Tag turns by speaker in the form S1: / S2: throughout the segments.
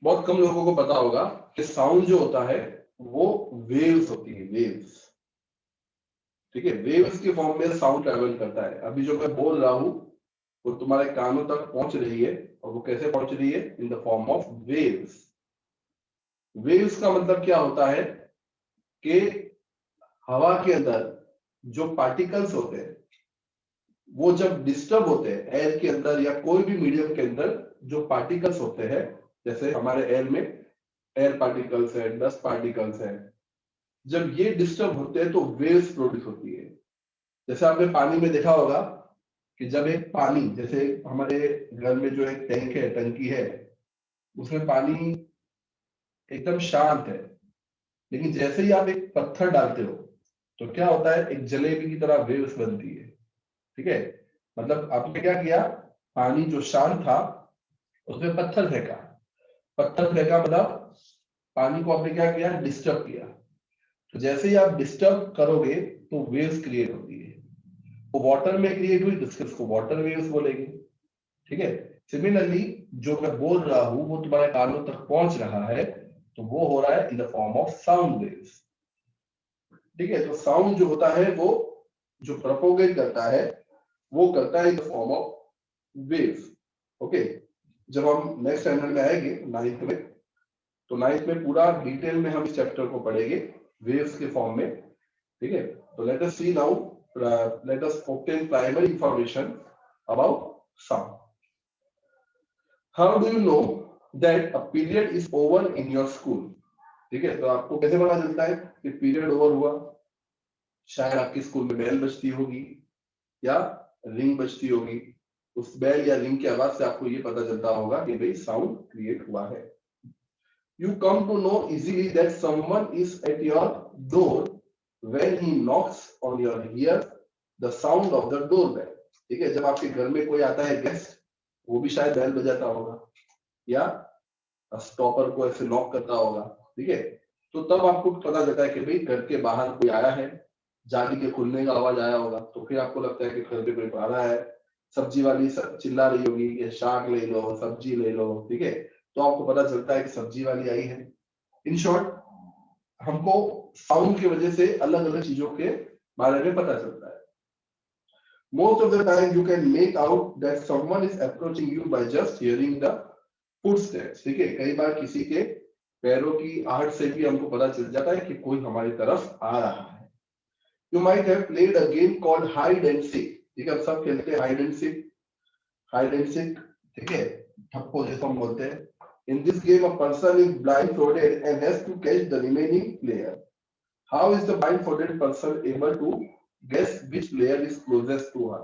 S1: बहुत कम लोगों को पता होगा कि साउंड जो होता है वो वेव्स होती है, वेव्स। ठीक है, वेव्स के फॉर्म में साउंड ट्रेवल करता है। अभी जो मैं बोल रहा हूं वो तुम्हारे कानों तक पहुंच रही है, और वो कैसे पहुंच रही है? In the form of waves. Waves का मतलब क्या होता है कि हवा के अंदर जो पार्टिकल्स होते हैं वो जब डिस्टर्ब होते हैं एयर के अंदर या कोई भी मीडियम के अंदर, जो पार्टिकल्स होते हैं, जैसे हमारे एयर में एयर पार्टिकल्स है, डस्ट पार्टिकल्स है, जब ये डिस्टर्ब होते हैं तो वेव्स प्रोड्यूस होती है। जैसे आपने पानी में देखा होगा कि जब एक पानी, जैसे हमारे घर में जो एक टैंक है, टंकी है, उसमें पानी एकदम शांत है, लेकिन जैसे ही आप एक पत्थर डालते हो तो क्या होता है? एक जलेबी की तरह वेव्स बनती है। ठीक है, मतलब आपने क्या किया? पानी जो शांत था उसमें पत्थर फेंका। पत्थर फेंका मतलब पानी को आपने क्या किया? डिस्टर्ब किया। तो जैसे ही आप डिस्टर्ब करोगे तो वेव्स क्रिएट होती है। वो वाटर में क्रिएट हुई तो इसको वाटर वेव्स बोलेंगे। ठीक है, सिमिलरली जो मैं बोल रहा हूं वो तुम्हारे कानों तक पहुंच रहा है, तो वो हो रहा है in the form of sound waves. ठीक है, तो साउंड जो होता है वो जो प्रोपोगेट करता है वो करता है in the form of waves. Okay, जब हम नेक्स्ट स्टैंडर्ड में आएंगे, 9th में, तो 9th में पूरा डिटेल में हम इस चैप्टर को पढ़ेंगे वेव्स के फॉर्म में। ठीक है, तो let us see now, let us obtain primary information about sound. How do you know that a period is over in your school? ठीक है, तो आपको कैसे पता चलता है कि पीरियड ओवर हुआ? शायद आपके स्कूल में बेल बजती होगी या रिंग बजती होगी। उस बेल या रिंग की आवाज से आपको ये पता चलता होगा कि भाई साउंड क्रिएट हुआ है। You come to know easily that someone is at your door when he knocks on your ear the sound of the doorbell. ठीक है, जब आपके घर में कोई आता है गेस्ट, वो भी शायद बेल बजाता होगा या स्टॉपर को ऐसे नॉक करता होगा। ठीक है, तो तब आपको पता चलता है कि भाई घर के बाहर कोई आया है, जाली के खुलने का आवाज आया होगा, तो फिर आपको लगता है कि घर पे कोई आ रहा है। सब्जी वाली चिल्ला रही होगी कि शाक ले लो, सब्जी ले लो। ठीक है, तो आपको पता चलता है कि सब्जी वाली आई है। इन शॉर्ट, हमको साउंड की वजह से अलग अलग चीजों के बारे में पता चलता है। Most of the time you can make out that someone is approaching you by just hearing the footsteps. ठीक है, कई बार किसी के पैरों की आहट से भी हमको पता चल जाता है कि कोई हमारी तरफ आ रहा है। You might have played a game called hide and seek. ठीक है, हम सब खेलते हैं hide and seek. Hide and seek, ठीक है, ठप्पो जैसा हम बोलते हैं। In this game, a person is blindfolded and has to catch the remaining player. How is the blindfolded person able to guess which player is closest to her?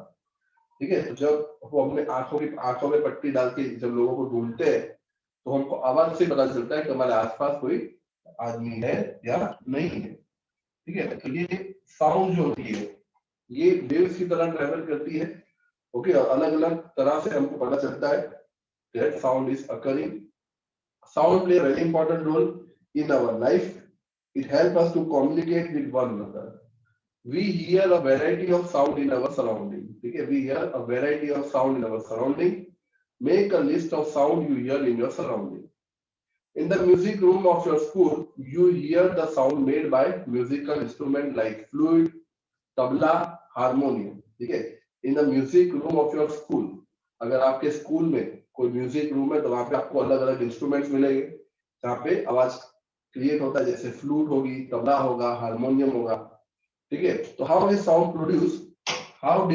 S1: ठीक है, तो जब वो अपने आंखों में पट्टी डाल के जब लोगों को ढूंढते हैं तो हमको आवाज से पता चलता है कि हमारे आसपास कोई आदमी है या नहीं है। ठीक है, तो ये साउंड जो होती है ये वेव्स की तरह ट्रेवल करती है। ओके, अलग अलग तरह से हमको पता चलता है that sound is occurring. Sound play a very important role in our life. It helps us to communicate with one another. We hear a variety of sound in our surrounding. Okay, we hear a variety of sound in our surrounding. Make a list of sound you hear in your surrounding. In the music room of your school, you hear the sound made by musical instrument like flute, tabla, harmonium. ठीक है, in the music room of your school, अगर आपके school में कोई music room है तो वहां पे आपको अलग अलग इंस्ट्रूमेंट्स मिलेंगे जहाँ पे आवाज क्रिएट होता है, जैसे फ्लूट होगी, तबला होगा, हारमोनियम होगा। ठीक है, तो how is sound produce, how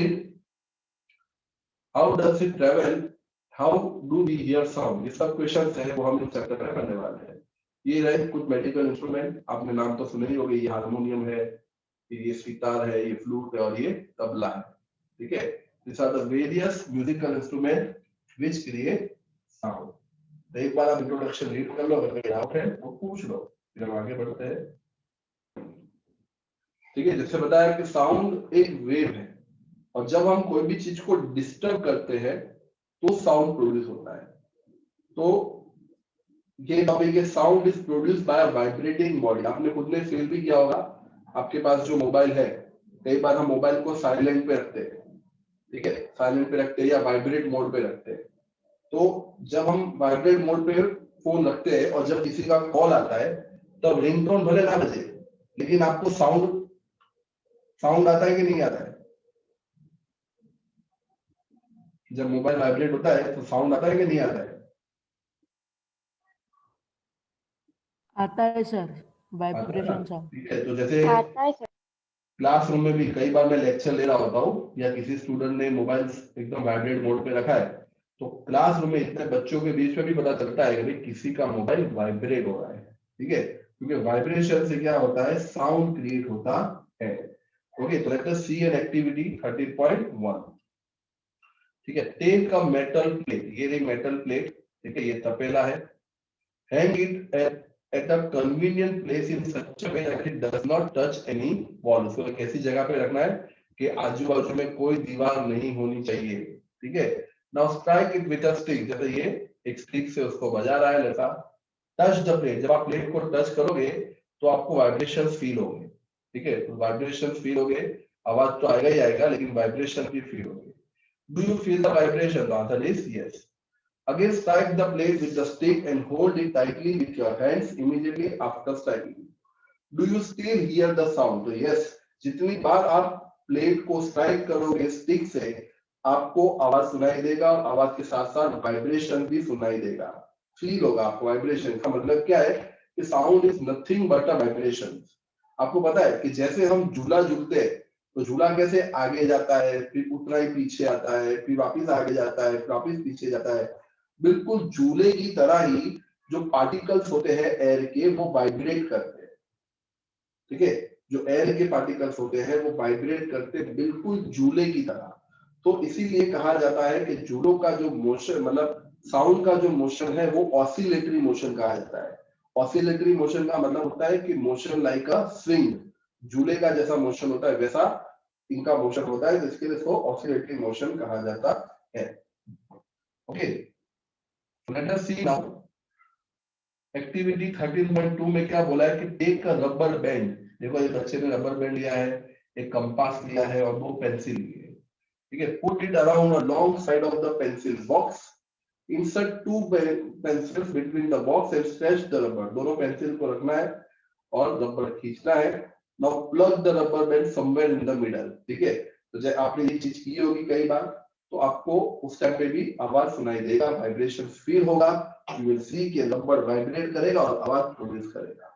S1: does it travel, how do we hear sound, ये सब क्वेश्चंस है वो हम इस चैप्टर में पढ़ने वाले हैं। ये रहे कुछ मेडिकल इंस्ट्रूमेंट, आपने नाम तो सुने ही होंगे। ये हारमोनियम है, ये सितार है, ये फ्लूट है और ये तबला है। ठीक है, these are the various musical instrument which create sound। तो एक बार आप इंट्रोडक्शन रीड कर लो, अगर कोई डाउट है वो पूछ लो, फिर हम आगे बढ़ते हैं। ठीक है, जैसे बताया कि साउंड एक वेव है, और जब हम कोई भी चीज को डिस्टर्ब करते हैं तो साउंड प्रोड्यूस होता है। तो ये टॉपिक है, sound is produce by vibrating body. आपने खुद ने फील भी किया होगा, आपके पास जो मोबाइल है, कई बार हम मोबाइल को साइलेंट पे रखते हैं। ठीक है, साइलेंट पे रखते हैं या वाइब्रेट मोड पे रखते हैं। तो जब हम वाइब्रेट मोड पे फोन रखते हैं और जब किसी का कॉल आता है तब रिंगटोन भले ना बजे, लेकिन आपको साउंड आता है कि नहीं आता है? जब मोबाइल वाइब्रेट होता है तो साउंड आता है कि नहीं आता है?
S2: आता है सर,
S1: आता है ना?
S2: वाइब्रेशन साउंड
S1: ठीक है, तो जैसे
S3: आता है सर।
S1: क्लासरूम में भी कई बार मैं लेक्चर ले रहा होता हूँ या किसी स्टूडेंट ने मोबाइल एकदम वाइब्रेट मोड पे रखा है, तो क्लासरूम में इतने बच्चों के बीच में भी पता चलता है कि भाई किसी का मोबाइल वाइब्रेट हो रहा है। ठीक है, क्योंकि वाइब्रेशन से क्या होता है, साउंड क्रिएट होता है। ओके, तो let us see an activity 30.1। ठीक है, टेक अ मेटल प्लेट, ये रही मेटल प्लेट, ठीक है, ये तपेला है, hang it at a convenient place in such a way that it does not touch any wall। उसको एक ऐसी जगह पे रखना है कि आजू बाजू में कोई दीवार नहीं होनी चाहिए। ठीक है, now strike it with a stick, जैसे ये एक स्टिक से उसको बजा रहा है लड़का। टच द प्लेट, जब आप प्लेट को टच करोगे तो आपको वाइब्रेशंस फील होंगे। ठीक है, तो वाइब्रेशंस फील होंगे, आवाज तो आएगा ही आएगा, लेकिन वाइब्रेशन भी फील होंगे। Do you feel the vibration? The answer is yes. Again, strike the plate with the stick and hold it tightly with your hands immediately after striking. Do you still hear the sound? तो yes, जितनी बार आप plate को strike करोगे stick से, आपको आवाज सुनाई देगा, आवाज के साथ साथ वाइब्रेशन भी सुनाई देगा, फील होगा आपको। वाइब्रेशन का मतलब क्या है कि sound is nothing but a vibration. आपको पता है कि जैसे हम झूला झूलते हैं तो झूला कैसे आगे जाता है, फिर उतना ही पीछे आता है, फिर वापिस आगे जाता है, फिर वापिस पीछे जाता है, बिल्कुल झूले की तरह ही जो पार्टिकल्स होते हैं एयर के, वो वाइब्रेट करते हैं। ठीक है, जो एयर के पार्टिकल्स होते हैं वो वाइब्रेट करते हैं बिल्कुल झूले की तरह। तो इसीलिए कहा जाता है कि झूलों का जो मोशन, मतलब साउंड का जो मोशन है, वो ऑसिलेटरी मोशन कहा जाता है। ऑसिलेटरी मोशन का मतलब होता है कि मोशन लाइक अ स्विंग, झूले का जैसा मोशन होता है वैसा इनका मोशन होता है, तो इसके लिए इसको ऑसिलेटरी मोशन कहा जाता है। Okay, late us see now activity 13.2 में क्या बोला है कि टेक अ रबर बैंड। देखो ये बच्चे ने रबर बैंड लिया है, एक कंपास लिया है और दो पेंसिल ली है। ठीक है, put it around a long side of the pencil box, insert two pencils between the box and stretch the rubber. दोनों पेंसिल को रखना है और रबर खींचना है। Now plug the rubber band somewhere in the middle. ठीक है, तो जैसे आपने ये चीज की होगी कई बार, तो आपको उस टाइम पे भी आवाज सुनाई देगा, वाइब्रेशन फील होगा, यू विल सी कि रबर वाइब्रेट करेगा और आवाज प्रोड्यूस करेगा।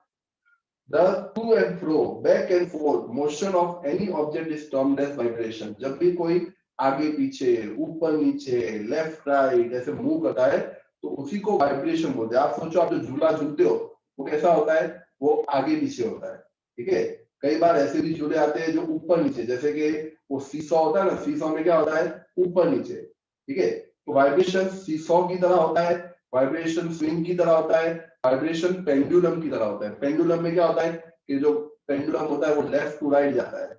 S1: The to and fro, back and forth motion of any object is termed as vibration। जब भी कोई आगे पीछे, ऊपर नीचे, लेफ्ट राइट ऐसे मूव करता है तो उसी को वाइब्रेशन बोलते हैं। आप सोचो, आप जो झूला झूलते हो वो कैसा होता है, वो आगे पीछे होता है। ठीक है, कई बार ऐसे भी झूले आते हैं जो ऊपर नीचे, जैसे कि वो सीसॉ होता है ना, सीसॉ में क्या होता है, ऊपर नीचे। ठीक है, तो वाइब्रेशन सीसॉ की तरह होता है, वाइब्रेशन स्विंग की तरह होता है, वाइब्रेशन पेंडुलम की तरह होता है। पेंडुलम में क्या होता है कि जो पेंडुलम होता है वो लेफ्ट टू राइट जाता है,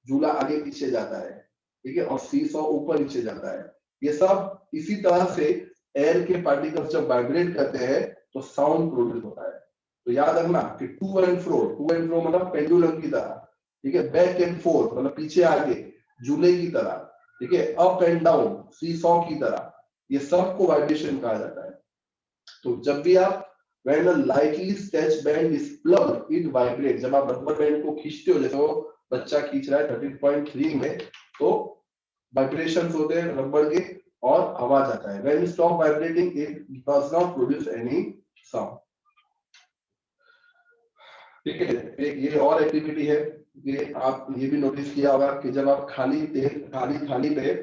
S1: झूला आगे पीछे जाता है। ठीक है, और सीसॉ ऊपर नीचे जाता है। ये सब इसी तरह से एयर के पार्टिकल्स जब वाइब्रेट करते हैं तो साउंड प्रोड्यूस होता है। तो याद रखना कि to and fro, to and fro मतलब पेंडुलम की तरह। ठीक है, बैक एंड फोर्थ मतलब पीछे आगे, झूले की तरह। ठीक है, अप एंड डाउन सीसॉ की तरह, ये सबको वाइब्रेशन कहा जाता है। तो जब भी आप when a lightly stretched band is plugged it vibrates, जब आप रबर बैंड को खींचते हो, जैसे वो बच्चा खींच रहा है 13.3 में, तो वाइब्रेशंस होते हैं रबर के और आवाज आता है। when you stop vibrating it does not produce any sound। ठीक है, एक ये और एक्टिविटी है, ये आप ये भी नोटिस किया होगा कि जब आप खाली थाली पे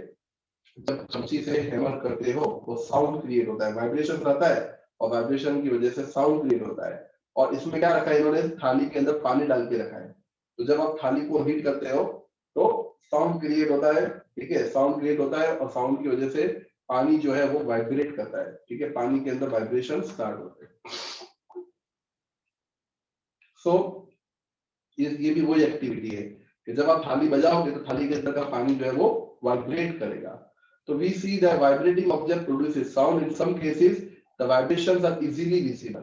S1: जब चमची से हैमर करते हो तो साउंड क्रिएट होता है, वाइब्रेशन रहता है और वाइब्रेशन की वजह से साउंड क्रिएट होता है। और इसमें क्या रखा है इन्होंने, थाली के अंदर पानी डाल के रखा है। तो जब आप थाली को हीट करते हो तो साउंड क्रिएट होता है। ठीक है, साउंड क्रिएट होता है और साउंड की वजह से पानी जो है वो वाइब्रेट करता है। ठीक है, पानी के अंदर वाइब्रेशन स्टार्ट होते हैं। सो ये भी वही एक्टिविटी है कि जब आप थाली बजाओगे तो थाली के अंदर का पानी जो है वो वाइब्रेट करेगा। So we see the vibrating object produces sound. In some cases, the vibrations are easily visible,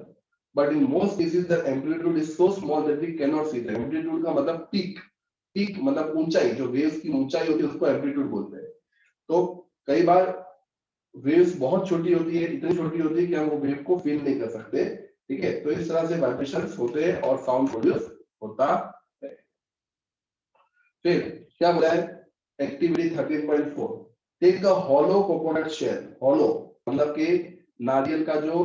S1: but in most cases, the amplitude is so small that we cannot see them. Amplitude का मतलब peak मतलब ऊंचाई, जो waves की ऊंचाई होती है उसको एम्पलीट्यूड बोलते हैं। तो कई बार वेव्स बहुत छोटी होती है, इतनी छोटी होती है कि हम वो वेव को फील नहीं कर सकते, ठीक है। तो इस तरह से वाइब्रेशंस होते हैं और साउंड प्रोड्यूस होता है। फिर क्या बोला है activity 13.4, take a hollow coconut shell. Hollow मतलब कि नारियल का जो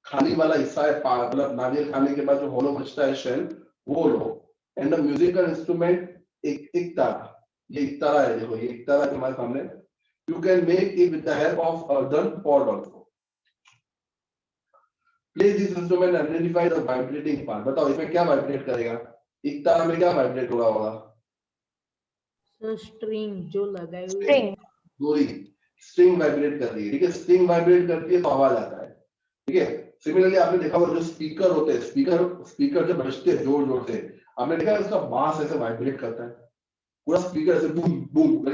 S1: खाली वाला हिस्सा है, मतलब नारियल खाने के बाद जो हॉलो बचता है शेल, वो लो। एंड द म्यूजिकल इंस्ट्रूमेंट एक तारा, ये एक तारा है, देखो ये एक तारा तुम्हारे सामने। You can make it with the help of earthen pot also. Play this instrument and identify the vibrating part. बताओ इसमें क्या वाइब्रेट करेगा? एक तारा में क्या वाइब्रेट होगा?
S2: सर स्ट्रिंग जो लगाई हुई है,
S3: स्ट्रिंग
S1: डोरी, स्ट्रिंग वाइब्रेट कर रही है, ठीक है। स्ट्रिंग वाइब्रेट करती है तो आवाज आता है, ठीक है। सिमिलरली आपने देखा होगा जो स्पीकर होते हैं, स्पीकर जब बजते हैं जोर जोर से, आपने देखा है उसका बांस ऐसे वाइब्रेट करता है, पूरा स्पीकर ऐसे बूम बूम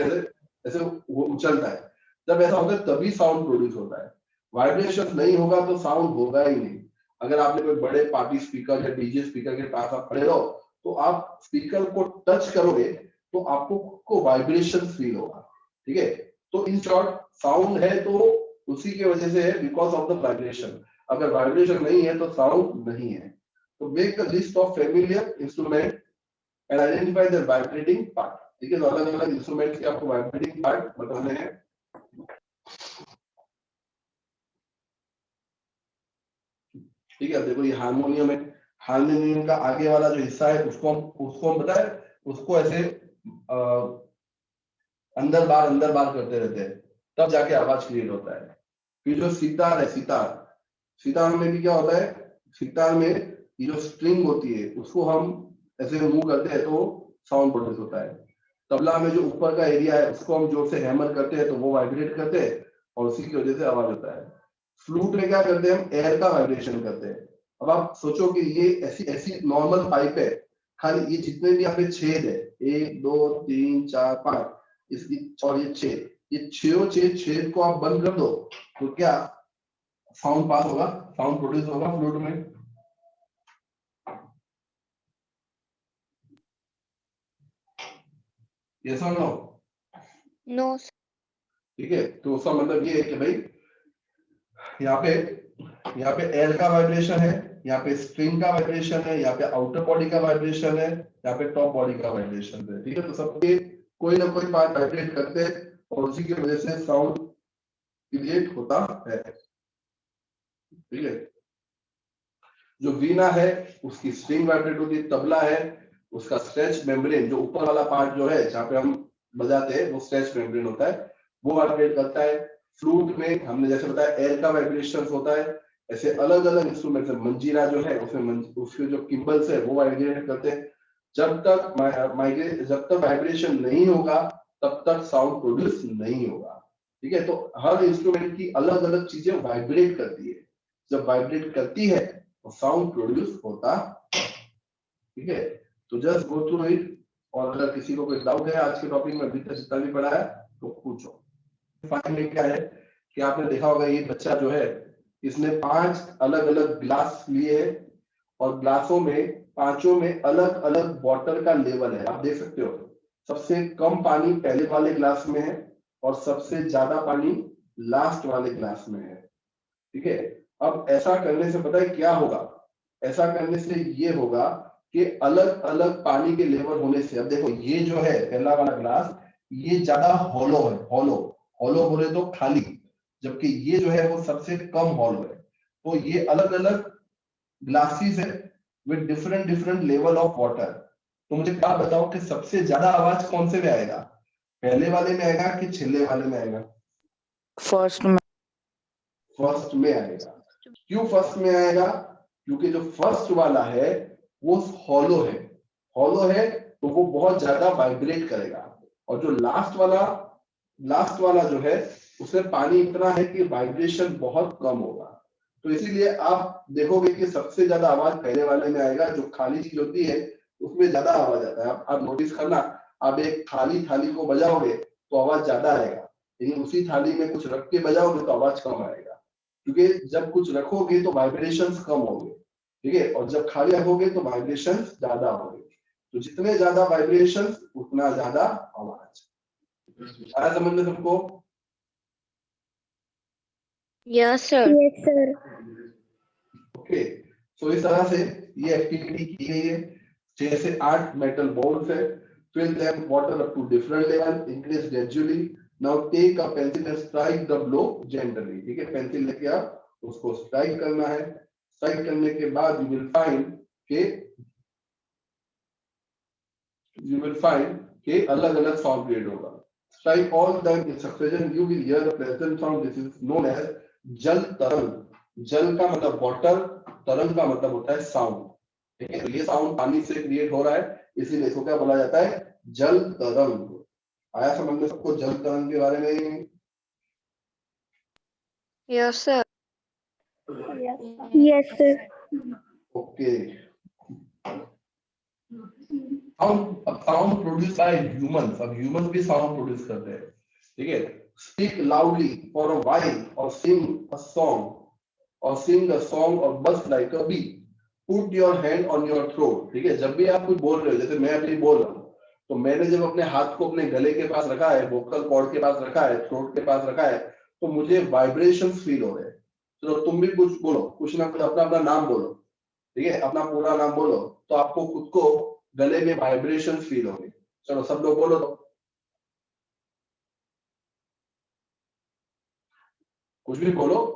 S1: ऐसे वो उछलता है। जब ऐसा होता है तभी साउंड प्रोड्यूस होता है। वाइब्रेशन नहीं होगा तो साउंड होगा ही नहीं। अगर आपने कोई बड़े पार्टी स्पीकर या डीजे स्पीकर के पास आप खड़े रहो तो आप स्पीकर को टच करोगे तो आपको वाइब्रेशन फील होगा, ठीक है। तो इन शॉर्ट साउंड है तो उसी की वजह से है, बिकॉज ऑफ द वाइब्रेशन। अगर वाइब्रेशन नहीं है तो साउंड नहीं है। तो make the list of familiar instrument and identify the vibrating part, ठीक है। तो अलग अलग इंस्ट्रूमेंट्स के आपको वाइब्रेटिंग पार्ट बताने हैं। ठीक है, देखो ये हारमोनियम है, हारमोनियम का आगे वाला जो हिस्सा है उसको हम बताए, उसको ऐसे अंदर बार करते रहते हैं, तब जाके आवाज क्रिएट होता है। फिर जो सितार है, सितार में भी क्या होता है, सितार में ये जो स्ट्रिंग होती है उसको हम ऐसे मूव करते हैं तो साउंड प्रोड्यूस होता है। तबला में जो ऊपर का एरिया है उसको हम जोर से हैमर करते हैं तो वो वाइब्रेट करते हैं और उसी की वजह से आवाज होता है। फ्लूट में क्या करते हैं, हम एयर का वाइब्रेशन करते हैं। अब आप सोचो कि ये ऐसी नॉर्मल पाइप है, खाली ये जितने भी यहाँ पे छेद है, 1 2 3 4 5, इसकी और ये छेद को आप बंद कर दो तो क्या साउंड पास होगा, साउंड प्रोड्यूस होगा फ्लूट में। यस और नो?
S3: नो।
S1: ठीक है, तो उसका मतलब ये है कि भाई यहाँ पे एयर का वाइब्रेशन है, यहाँ पे स्ट्रिंग का वाइब्रेशन है, यहाँ पे आउटर बॉडी का वाइब्रेशन है, यहाँ पे टॉप बॉडी का वाइब्रेशन है, ठीक है। तो सबके कोई ना कोई पार्ट वाइब्रेट करते हैं और उसी की वजह से साउंड क्रिएट होता है, ठीक है। जो वीणा है उसकी स्ट्रिंग वाइब्रेट होती है, तबला है उसका स्ट्रेच मेम्ब्रेन, जो ऊपर वाला पार्ट जो है जहाँ पे हम बजाते हैं वो स्ट्रेच मेम्ब्रेन होता है, वो वाइब्रेट करता है। फ्लूट में हमने जैसे बताया एयर का वाइब्रेशन होता है। ऐसे अलग अलग इंस्ट्रूमेंट है, मंजीरा जो है उसमें उसके जो किम्बल्स है वो वाइब्रेट करते हैं। जब तक वाइब्रेशन नहीं होगा तब तक साउंड प्रोड्यूस नहीं होगा, ठीक है। तो हर इंस्ट्रूमेंट की अलग अलग चीजें वाइब्रेट करती है, जब वाइब्रेट करती है तो साउंड प्रोड्यूस होता, ठीक है। तो जस्ट गो थ्रू इट, और अगर किसी को कोई डाउट है आज के टॉपिक में अभी तक जितना भी पढ़ा है तो पूछो। फाइनली क्या है कि आपने देखा होगा ये बच्चा जो है इसने 5 अलग अलग ग्लास लिए हैं और ग्लासों में पांचों में अलग अलग वाटर का लेवल है, आप देख सकते हो। सबसे कम पानी पहले वाले ग्लास में है और सबसे ज्यादा पानी लास्ट वाले ग्लास में है, ठीक है। अब ऐसा करने से पता है क्या होगा, ऐसा करने से ये होगा कि अलग अलग पानी के लेवल होने से, अब देखो ये जो है पहला वाला ग्लास ये ज्यादा हॉलो है, हॉलो बोले तो खाली, जबकि ये जो है वो सबसे कम हॉलो है। तो ये अलग अलग ग्लासेस है with different different level of water. तो मुझे क्या बताओ कि सबसे ज्यादा आवाज कौन से में आएगा, पहले वाले में आएगा कि छिले वाले में आएगा?
S3: फर्स्ट में।
S1: फर्स्ट में आएगा। क्यों फर्स्ट में आएगा? क्योंकि जो फर्स्ट वाला है वो हॉलो है, हॉलो है तो वो बहुत ज्यादा वाइब्रेट करेगा, और जो लास्ट वाला जो है उसमें पानी इतना है कि वाइब्रेशन बहुत कम होगा। तो इसीलिए आप देखोगे कि सबसे ज्यादा आवाज पहले वाले में आएगा, जो खाली चीज होती है उसमें ज्यादा आवाज आता है। आप नोटिस करना, आप एक खाली थाली को बजाओगे तो आवाज ज्यादा आएगा, लेकिन उसी थाली में कुछ रख के बजाओगे तो आवाज कम आएगा, क्योंकि जब कुछ रखोगे तो वाइब्रेशंस कम होंगे, ठीक है, और जब खाली रखोगे तो वाइब्रेशंस ज्यादा होंगे। तो जितने ज्यादा वाइब्रेशंस उतना ज्यादा आवाज। आया समझ में सबको?
S3: Yes, sir. Yes, sir.
S1: Okay, so इस तरह से ये एक्टिविटी की गई है। 6 से 8 मेटल बॉल्स है, fill them water up to different level, increase gradually. Now take a pencil and strike the blow gently. ठीक है, पेंसिल लेके आप उसको स्ट्राइक करना है। स्ट्राइक करने के बाद you will find के अलग अलग साउंड क्रिएट होगा। Strike all them in succession, you will hear a pleasant sound. This is known as जल तरंग। जल का मतलब वाटर, तरंग का मतलब होता है साउंड। ठीक है, तो ये साउंड पानी से क्रिएट हो रहा है, इसीलिए इसको क्या बोला जाता है, जल तरंग। आया समझ में सबको जल तरंग के बारे में?
S3: Yes, sir. Yes, sir.
S1: Okay, sound produce by humans. अब ह्यूमंस भी साउंड प्रोड्यूस करते हैं। ठीक है, speak loudly for a while और सिंग अ सॉन्ग और buzz like a bee. Put your hand on your throat. ठीक है, जब भी आप कुछ बोल रहे हो, जैसे मैं अभी बोल रहा हूँ, तो मैंने जब अपने हाथ को अपने गले के पास रखा है, वोकल कॉर्ड के पास रखा है, थ्रोट के पास रखा है, तो मुझे वाइब्रेशंस फील हो रहे हैं। तो तुम भी कुछ बोलो, कुछ ना कुछ अपना अपना नाम बोलो। ठीक है, अपना पूरा नाम बोलो, तो आपको खुद को गले में वाइब्रेशन फील होंगे। चलो सब लोग बोलो तो, कुछ भी बोलो।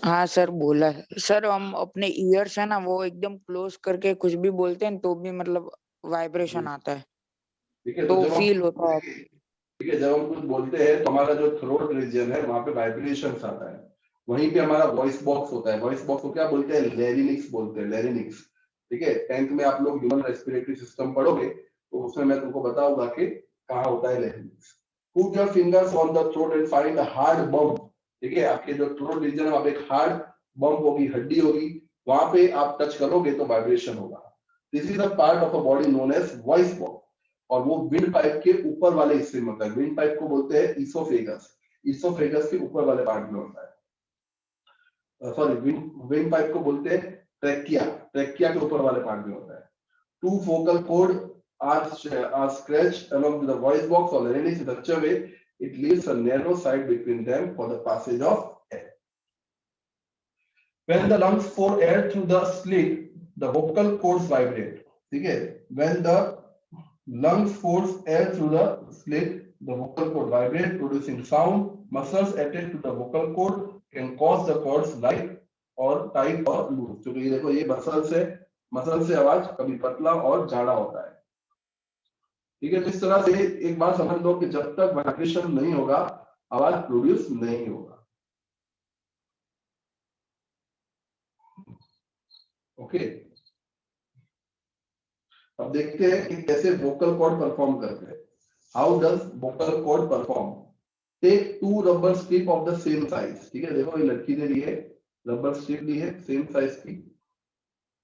S4: हाँ सर, बोला सर। हम अपने ईयर्स है ना वो एकदम क्लोज करके कुछ भी बोलते हैं तो भी मतलब वाइब्रेशन आता है,
S1: ठीक है,
S4: तो
S1: जब हम
S4: फील होता है।
S1: ठीक है, जब हम कुछ बोलते हैं तो हमारा जो थ्रोट रीजन है वहां पे वाइब्रेशन आता है। वहीं पे हमारा वॉइस बॉक्स होता है। वॉइस बॉक्स को क्या बोलते हैं, लैरिंक्स बोलते हैं, लैरिंक्स। ठीक है, 10th में आप लोग ह्यूमन रेस्पिरेटरी सिस्टम पढ़ोगे, तो उसमें मैं तुमको बताऊंगा कि कहाँ होता है larynx. Put your fingers on the throat and find a hard bump. ठीक है, आपके जो थ्रोट रीजन है वहां पे एक हार्ड बम्प होगी, हड्डी होगी, वहां पे आप टच करोगे तो वाइब्रेशन होगा। This is the part of a body known as voice box, और वो विंड पाइप के ऊपर वाले हिस्से में होता है। विंड पाइप को बोलते हैं ईसोफेगस। ईसोफेगस के ऊपर वाले पार्ट में होता है। सॉरी, विंड पाइप को बोलते हैं ट्रैकिया। ट्रैकिया के ऊपर वाले पार्ट में होता है। Two vocal cord are stretched along the voice box or larynx in such a way it leaves a narrow side between them for the passage of air. When the lungs pour air through the slit, the vocal cords vibrate. ठीक है, when the lungs force air through the slit, the vocal cord vibrate, producing sound. Muscles attached to the vocal cord can cause the cords light or tight or loose. क्योंकि ये देखो, ये muscle से आवाज कभी पतला और जाड़ा होता है। ठीक है, तो इस तरह से एक बात समझ लो कि जब तक वाइब्रेशन नहीं होगा, आवाज प्रोड्यूस नहीं होगा। ओके, अब देखते हैं कि कैसे वोकल कॉर्ड परफॉर्म करते हैं। How does vocal cord perform? Take 2 rubber strip of the same size. ठीक है, देखो ये लड़की ने ली है, रबर स्ट्रिप ली है सेम साइज की।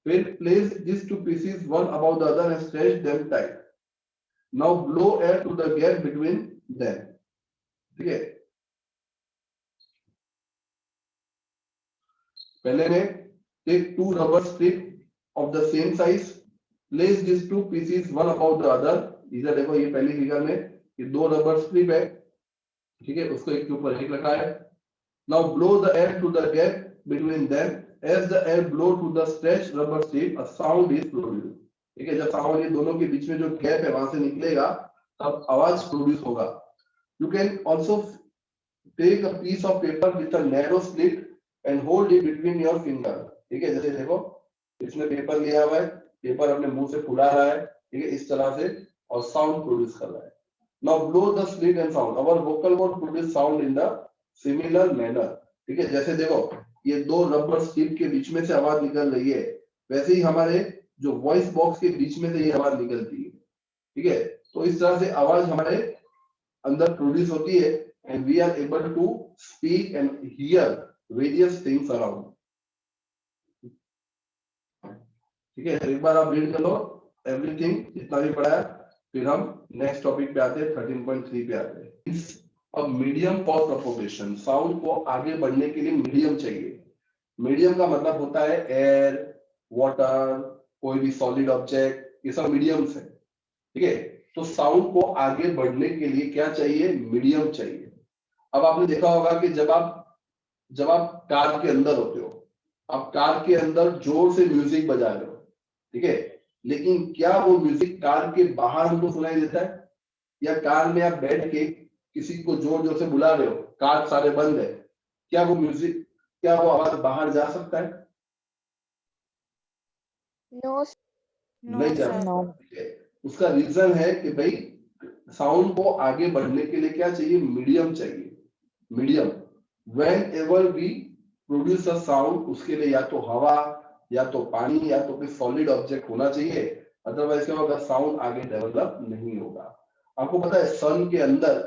S1: फिर place this two pieces one about the other and stretch them tight. Now blow air to the gap between them. ठीक है, पहले ने take 2 rubber strip of the same size, place this two pieces one about the other. इधर देखो, ये पहली figure में ये 2 रबर स्ट्रिप है। ठीक है, उसको एक के ऊपर एक रखा है। Now blow the air to the gap between them. As the air blow to the stretched rubber strip, a sound is produced. ठीक है, जब साउंड ये दोनों के बीच में जो गैप है वहां से निकलेगा, तब आवाज प्रोड्यूस होगा। You can also take a piece of paper with a narrow slit and hold it between your finger. ठीक है, जैसे देखो इसने पेपर लिया हुआ है, पेपर अपने मुंह से फुला रहा है। ठीक है, इस तरह से, और साउंड प्रोड्यूस कर रहा है। Now blow the slit and sound. Our vocal cord produce sound in the similar manner. ठीक है, जैसे देखो ये 2 रबर स्ट्रिप के बीच में से आवाज निकल रही है, वैसे ही हमारे जो वॉइस बॉक्स के बीच में से ये आवाज निकलती है। ठीक है, तो इस तरह से आवाज हमारे अंदर प्रोड्यूस होती है, and we are able to speak and hear various things around. ठीक है, एक बार आप रीड कर लो एवरीथिंग जितना भी पढ़ा है, फिर हम नेक्स्ट टॉपिक पे आते हैं, 13.3 पे आते हैं। अब मीडियम फॉर प्रोपोगेशन। साउंड को आगे बढ़ने के लिए मीडियम चाहिए। मीडियम का मतलब होता है एयर, वाटर, कोई भी सॉलिड ऑब्जेक्ट, ये सब मीडियम्स है। ठीक है, तो साउंड को आगे बढ़ने के लिए क्या चाहिए, मीडियम चाहिए। अब आपने देखा होगा कि जब आप कार के अंदर होते हो, आप कार के अंदर जोर से म्यूजिक बजा रहे हो, ठीक है, लेकिन क्या वो म्यूजिक कार के बाहर हमको सुनाई देता है? या कार में आप बैठ के किसी को जोर जोर से बुला रहे हो, कार सारे बंद है, क्या वो म्यूजिक, क्या वो आवाज बाहर जा सकता है?
S3: No.
S1: नहीं जा
S2: sir.
S1: सकता,
S4: No.
S1: ठीक है। उसका रीजन है कि भाई साउंड को आगे बढ़ने के लिए क्या चाहिए? मीडियम चाहिए, medium. Whenever we produce a sound, उसके लिए या तो हवा, या तो पानी, या तो कोई सॉलिड ऑब्जेक्ट होना चाहिए, अदरवाइज क्या होगा? साउंड आगे डेवलप नहीं होगा। आपको पता है सन के अंदर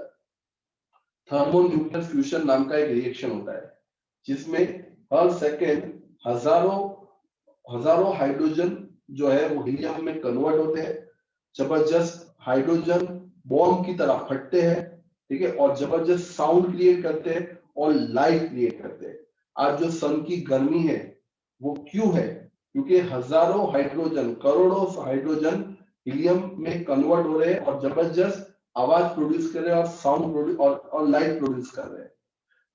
S1: थर्मोन्यूक्लियर फ्यूजन नाम का एक रिएक्शन होता है, जिसमें हर सेकेंड हजारों हाइड्रोजन जो है वो हीलियम में कन्वर्ट होते हैं, जबरदस्त हाइड्रोजन बॉम्ब की तरह फटते हैं, ठीक है, और जबरदस्त साउंड क्रिएट करते हैं और लाइट क्रिएट करते हैं। आज जो सन की गर्मी है वो क्यों है? क्योंकि हजारों हाइड्रोजन, करोड़ों हाइड्रोजन हीलियम में कन्वर्ट हो रहे हैं और जबरदस्त आवाज प्रोड्यूस कर रहे हैं और साउंड प्रोड्यूस और लाइट प्रोड्यूस कर रहे हैं।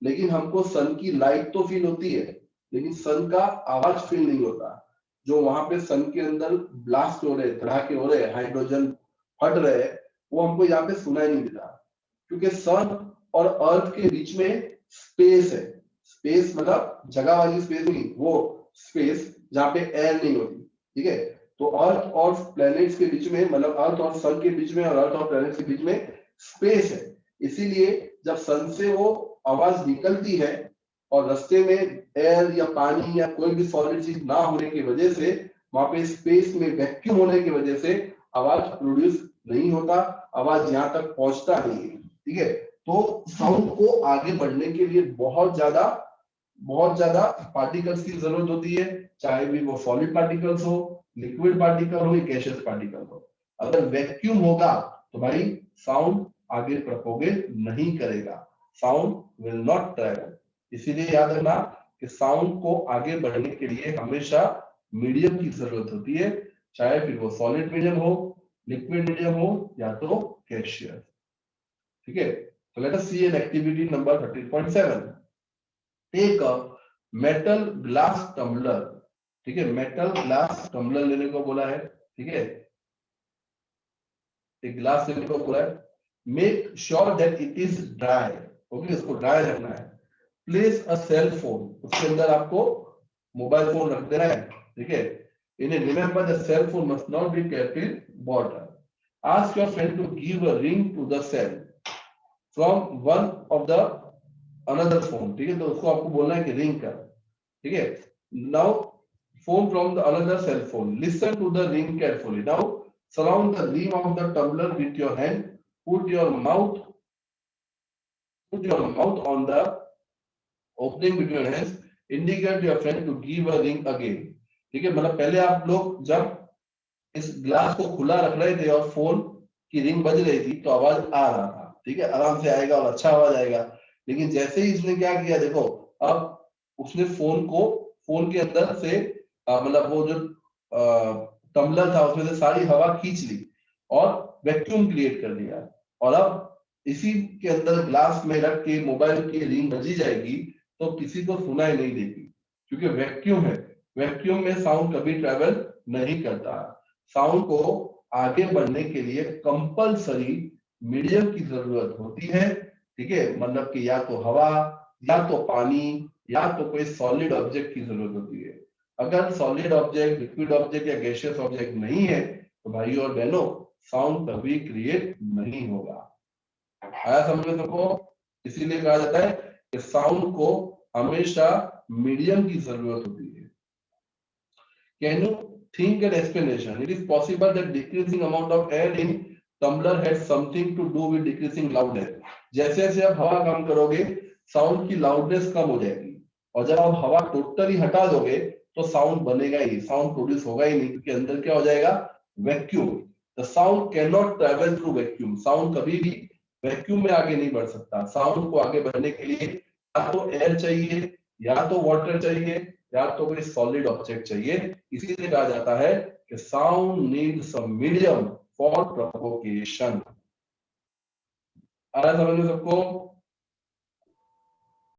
S1: लेकिन हमको सन की लाइट तो फील होती है, लेकिन सन का आवाज फील नहीं होता। जो वहां पे सन के अंदर ब्लास्ट हो रहे, धड़ाके हो रहे, हाइड्रोजन फट रहे, वो हमको यहाँ पे सुनाई नहीं देता, क्योंकि सन और अर्थ के बीच में स्पेस है। स्पेस मतलब जगह वाली स्पेस नहीं, वो स्पेस जहाँ पे एयर नहीं होती, ठीक है। तो अर्थ और प्लैनेट्स के बीच में, मतलब अर्थ और सन के बीच में और अर्थ और प्लैनेट्स के बीच में स्पेस है। इसीलिए जब सन से वो आवाज निकलती है और रास्ते में एयर या पानी या कोई भी सॉलिड चीज ना होने की वजह से, वहां पे स्पेस में वैक्यूम होने की वजह से आवाज प्रोड्यूस नहीं होता, आवाज यहाँ तक पहुंचता नहीं है, ठीक है। तो साउंड को आगे बढ़ने के लिए बहुत ज्यादा पार्टिकल्स की जरूरत होती है, चाहे भी वो सॉलिड पार्टिकल्स हो, लिक्विड पार्टिकल हो या गैसियस पार्टिकल हो। अगर वैक्यूम होगा तो भाई साउंड आगे प्रोपोगेट नहीं करेगा, साउंड विल नॉट ट्रैवल। इसीलिए याद रखना कि साउंड को आगे बढ़ने के लिए हमेशा मीडियम की जरूरत होती है, चाहे फिर वो सॉलिड मीडियम हो, लिक्विड मीडियम हो या तो गैसियस, ठीक है। तो let us see an activity number 13.7। Take a metal glass tumbler, ठीक है, मेटल ग्लास टम्बलर लेने को बोला है, ठीक है, एक ग्लास लेने को बोला है। Make sure that it is dry, okay, इसको ड्राई रखना है। प्लेस अ सेल फोन, उसके अंदर आपको मोबाइल फोन रख देना है, ठीक है। इन्हें remember the cell phone must not be kept in water. Ask your friend to give a ring to the cell from one of the another phone, ठीक है, तो उसको आपको बोलना है कि रिंग कर, ठीक है। Now phone from the another cell phone, listen to the ring carefully. Now surround the rim of the tumbler with your hand, put your mouth on the opening between your hands, indicate your friend to give a ring again, ठीक है। मतलब पहले आप लोग जब इस glass को खुला रख रहे थे और फोन की रिंग बज रही थी तो आवाज आ रहा था, ठीक है, आराम से आएगा और अच्छा आवाज आएगा। लेकिन जैसे ही इसने क्या किया, देखो, अब उसने फोन के अंदर से मतलब वो जो टम्बलर था उसमें से सारी हवा खींच ली और वैक्यूम क्रिएट कर दिया, और अब इसी के अंदर ग्लास में रख के मोबाइल की रिंग बजी जाएगी तो किसी को सुनाई नहीं देगी, क्योंकि वैक्यूम है। वैक्यूम में साउंड कभी ट्रेवल नहीं करता। साउंड को आगे बढ़ने के लिए कंपलसरी मीडियम की जरूरत होती है, ठीक है, मतलब कि या तो हवा, या तो पानी, या तो कोई सॉलिड ऑब्जेक्ट की जरूरत होती है। अगर सॉलिड ऑब्जेक्ट, लिक्विड ऑब्जेक्ट या गैसियस ऑब्जेक्ट नहीं है तो भाई और बहनों साउंड कभी क्रिएट नहीं होगा। आया समझ में सबको? इसीलिए कहा जाता है कि साउंड को हमेशा मीडियम की जरूरत होती है। Can you think an explanation? It is possible that decreasing amount of air in tumbler had something to do with decreasing loudness. जैसे जैसे आप हवा कम करोगे साउंड की लाउडनेस कम हो जाएगी, और जब आप हवा टोटली हटा दोगे तो साउंड बनेगा ही, साउंड प्रोड्यूस होगा ही नहीं, क्योंकि अंदर क्या हो जाएगा? Vacuum. The sound can not travel through vacuum, sound कभी भी वैक्यूम में आगे नहीं बढ़ सकता। साउंड को आगे बढ़ने के लिए या तो एयर चाहिए, या तो वाटर चाहिए, या तो कोई सॉलिड ऑब्जेक्ट चाहिए। इसीलिए कहा जाता है कि sound need some medium for propagation. आ रहा है समझ में सबको?